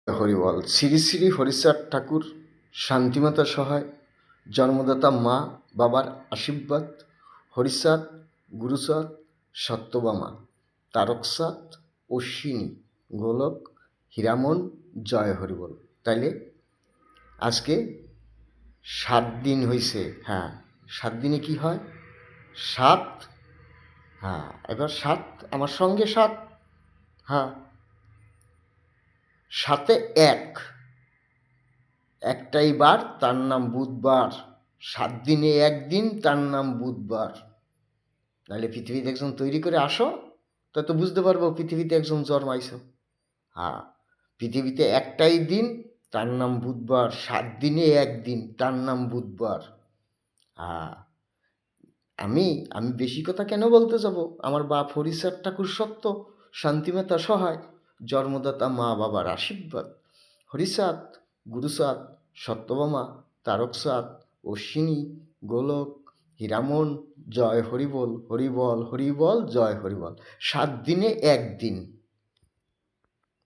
হরিবল। শ্রী শ্রী হরিচাঁদ ঠাকুর, শান্তিমাতা সহায়, জন্মদাতা মা বাবার আশীর্বাদ, হরিচাঁদ, গুরুচাঁদ, সত্যভামা, তারকচাঁদ, অশ্বিনী, গোলক, হীরামন, জয় হরিবল। তাইলে আজকে 7 দিন হয়েছে। হ্যাঁ, 7 দিনে কি হয়? 7। হ্যাঁ, এবার 7 আমার সঙ্গে 7। হ্যাঁ, 7-এ 1, একটাই বার, তার নাম বুধবার। 7 দিনে 1 দিন, তার নাম বুধবার। নাহলে পৃথিবীতে একজন তৈরি করে আসো, তো বুঝতে পারবো পৃথিবীতে একজন জন্মাইছো। হ্যাঁ, পৃথিবীতে একটাই দিন, তার নাম বুধবার। 7 দিনে 1 দিন, তার নাম বুধবার। হ্যাঁ, আমি আমি বেশি কথা কেন বলতে যাব? আমার বাপ হরিচাঁদ ঠাকুর সত্য, শান্তিমাতা সহায়, জন্মদাতা মা বাবার আশীর্বাদ, হরিচাঁদ, গুরুচাঁদ, সত্যভামা, তারকচাঁদ, অশ্বিনী, গোলক, হীরামন, জয় হরিবল, হরিবল হরিবল, জয় হরিবল। 7 দিনে 1 দিন।